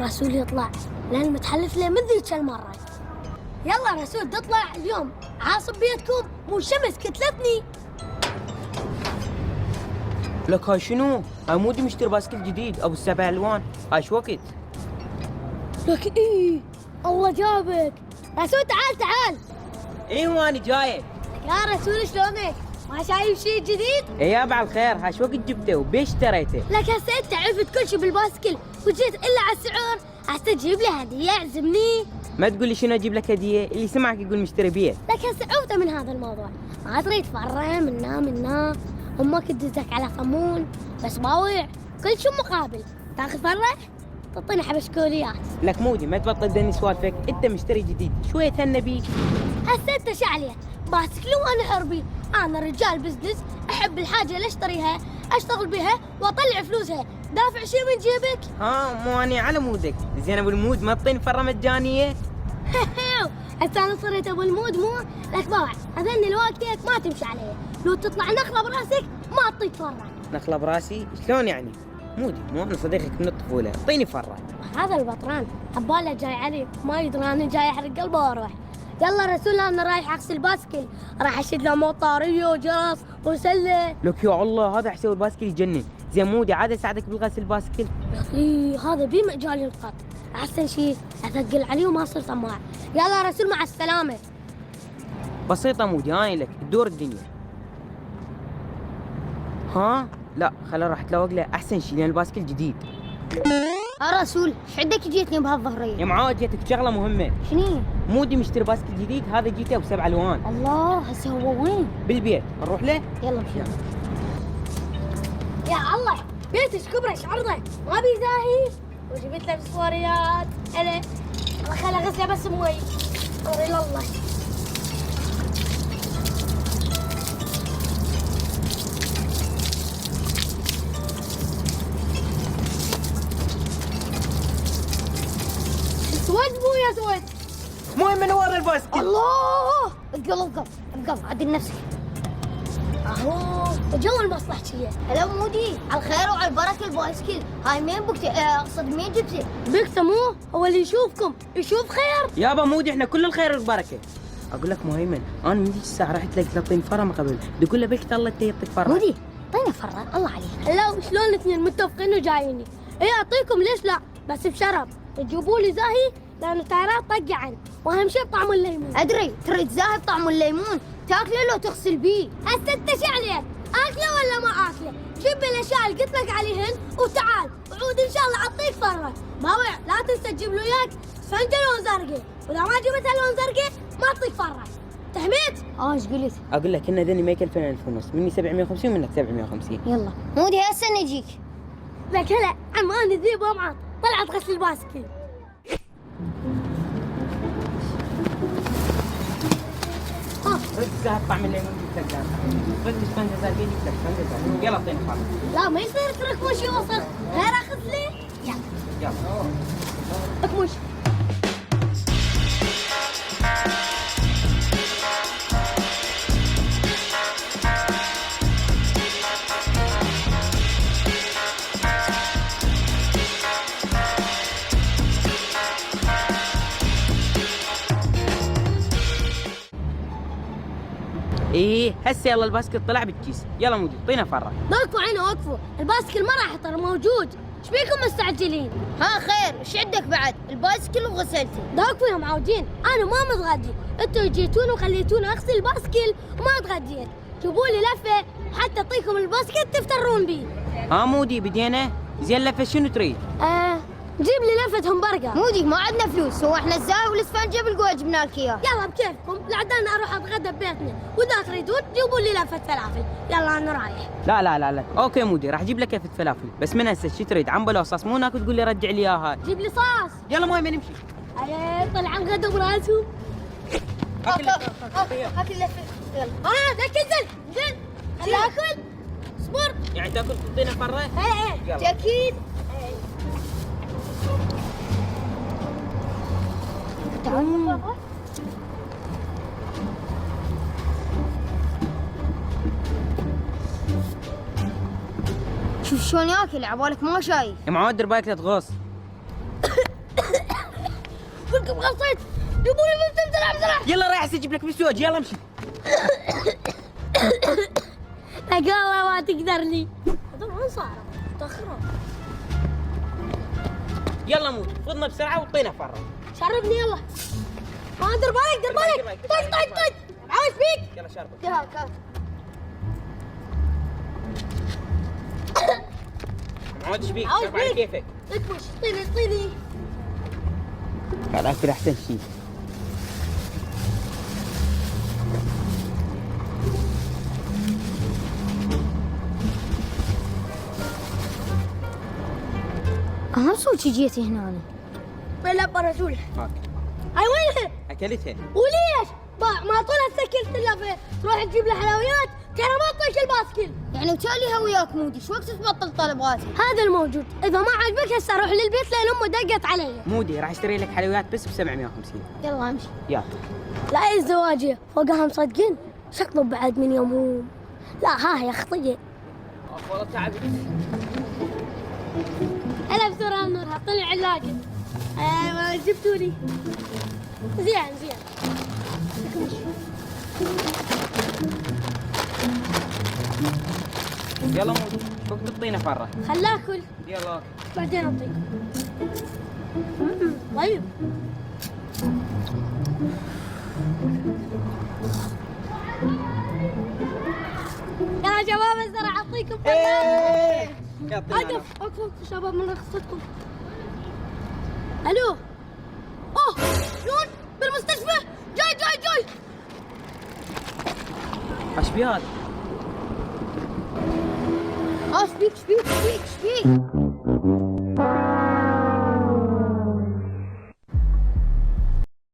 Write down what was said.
رسول يطلع لأن متحلف له من ذيك المرة. يلا رسول تطلع اليوم، عاصم بيتكم مو شمس كتلتني. لك هاي شنو؟ هاي مودي مشتري باسكل جديد ابو السبع الوان، هاي شو وقت؟ لك ايه الله جابك. رسول تعال. ايه واني جاي. يا رسول شلونك؟ ما شايف شيء جديد؟ ايه يابا على الخير، هاي شو وقت جبته وبيش اشتريته؟ لك هسه انت عرفت كل شيء بالباسكل وجيت الا على السعر، هسه تجيب لي هديه اعزمني. ما تقول لي شنو اجيب لك هديه، اللي سمعك يقول مشتري بيت. لك هسه عوفت من هذا الموضوع، ما تريد تفرع منا امك تدزك على صمون بس باوع كل شيء مقابل. تاخذ فرع تعطيني حبشكوليات. لك مودي ما تبطل تدني سوالفك، انت مشتري جديد شويه تهنى بيك. هسه انت شعليه باسكل وانا حربي، انا رجال بزنس احب الحاجه اللي اشتريها اشتغل بها واطلع فلوسها، دافع شيء من جيبك؟ ها مو اني على مودك، زين ابو المود ما تعطيني فره مجانيه؟ هسه انا صرت ابو المود مو لك باوع، اذن الوقت ما تمشي علي، لو تطلع نخله براسك ما اعطيك فره. نخله براسي؟ شلون يعني؟ مودي مو انا صديقك من الطفوله، اعطيني فره. هذا البطران عباله جاي علي ما يدري انا جاي احرق قلبه واروح. يلا رسول انا رايح اغسل باسكل، راح اشد له موطاريه وجرس وسله. لك يا الله هذا حساب الباسكل يجنن، زين مودي عاد اساعدك بالغسل الباسكل. يا اخي هذا بي مجال ينقط، احسن شيء اثقل عليه وما اصير طماع. يلا رسول مع السلامه. بسيطه مودي هاي لك تدور الدنيا. ها لا خل اروح اتلوق له احسن شيء لان الباسكل جديد. رسول ايش عندك جيتني بهالظهريه؟ يا معود جيتك شغله مهمه. شنو؟ مودي مشتري باسكل جديد، هذا جيته ابو 7 الوان. الله هسه هو وين؟ بالبيت نروح له. يلا مشي. يا الله بيتش كبره ايش عرضه؟ ما بي زاهي وجبت له بسواريات. انا خل اغسله بس موي. قولي لله. سود مو يا سود. المهم من ورا الباسكل. الله اقل عدل نفسك. اهو جو المصلحجيه. هلا مودي على الخير وعلى البركه البايسكل، هاي مين بكتي اقصد مين جبتي؟ بكتة مو هو اللي يشوفكم يشوف خير. يابا مودي احنا كل الخير والبركه. اقول لك مهيمن انا من ذيك الساعه رحت لك تعطيني فره ما قبل، تقول له بكت الله يعطيك فره. مودي اعطينا فره الله عليك. هلا شلون الاثنين متفقين وجاييني؟ اي اعطيكم ليش لا، بس بشرط تجيبوا لي زاهي لان التايرات طقعن واهم شيء بطعم الليمون. ادري تريد زاهي بطعم الليمون تاكله لو تغسل بيه. هسه انت شو عليك؟ اكله ولا ما اكله؟ جيب الاشياء اللي قلت لك عليهن وتعال وعود ان شاء الله اعطيك فره. باوع لا تنسى تجيب له اياك اسفنجه لون زرقاء، واذا ما جبتها لون زرقاء ما اعطيك فره. فهمت؟ ايش قلت؟ اقول لك ان ذني ما يكلفون 1000 ونص، مني 750 ومنك 750. يلا مودي هسه نجيك. لك هلا عمان ذيب ومعط طلعت غسل الباسكل. رد زهر طعم الليمون جبت لك، رد اسفنجه زرقاء جبت لك اسفنجه زرقاء، يلا اعطيني فره. لا ما يصير تركمش يوصل غير اخذ لي. يلا اكمش. ايه هسه يلا الباسكل طلع بالكيس، يلا مودي اعطينا فره. وقفوا عينه وقفوا، الباسكل ما راح يطر موجود، ايش بيكم مستعجلين؟ ها خير ايش عندك بعد؟ البايسكل وغسلته. وقفوا يا معودين، انا ما متغدي، انتوا جيتون وخليتوني اغسل الباسكل وما تغديت، جيبوا لي لفه حتى اعطيكم الباسكل تفترون بيه. ها مودي بدينا، زين لفه شنو تريد؟ جيب لي لفه همبرجر. مودي ما عندنا فلوس، هو احنا الزاهي والاسفنجه بالقوه جبنا لك اياه. يلا بكيفكم، لعدنا اروح اتغدى ببيتنا، واذا تريدون جيبوا لي لفه فلافل، يلا انا رايح. لا اوكي مودي راح اجيب لك لفه فلافل، بس من هسه شو تريد؟ عنبه لو صاص؟ مو هناك تقول لي رجع لي اياها. جيب لي صاص. يلا مهم نمشي. طلع الغدا براسهم. هاك اللفه يلا. ذاك انزل خلي اكل. اصبر. يعني تاكل تعطينا فره؟ ايه يلا. اكيد. تعال شوف شلون ياكل، عبالك ما شايف. يا معود دير بالك لا تغوص. عليكم خلصت. جيبوا لي بنت بسرعه بسرعه. يلا رايح اسجب لك بالسوج، يلا امشي. لا والله ما تقدر لي. هذول وين صاروا؟ متاخرة. يلا موت، خذنا بسرعه وطينا فرا. شربني يلا. دير بالك دير بالك. طيب طيب طيب. عاوز فيك. يلا شربك. يا كان ما عودش بيك، عاوز شرب على فيك. كيفك. اكبش طيني طيني. هذا اكل احسن شيء. أهم صوت جيتي هنا أنا. ولا برسول. هاك هاي وينها؟ اكلتها. وليش؟ ما طولها سكرت الا في تروح تجيب لي حلويات ترى ما طيش الباسكل. يعني وتالي وياك مودي شو وقت تبطل طلباتي؟ هذا الموجود. اذا ما عجبك هسه روح للبيت لان امه دقت علي. مودي راح اشتري لك حلويات بس ب 750. يلا امشي. يلا. لا الزواجيه فوقها مصدقين شكله بعد من يومهم. لا ها يا خطيه. والله تعب. هلا بسرعه نورها طلع علاقه. ايوه جبتوني. زين زين. يلا مودي، وقت الطينه فرا. خلاه كل يلا. بعدين اعطيك. طيب. يا شباب هسه راح اعطيكم ايه يعطينا وقف وقفوا شباب من رخصتكم. الو. اوه نون بالمستشفى. جاي جاي جاي. ايش بياد؟ شبيك شبيك شبيك شبيك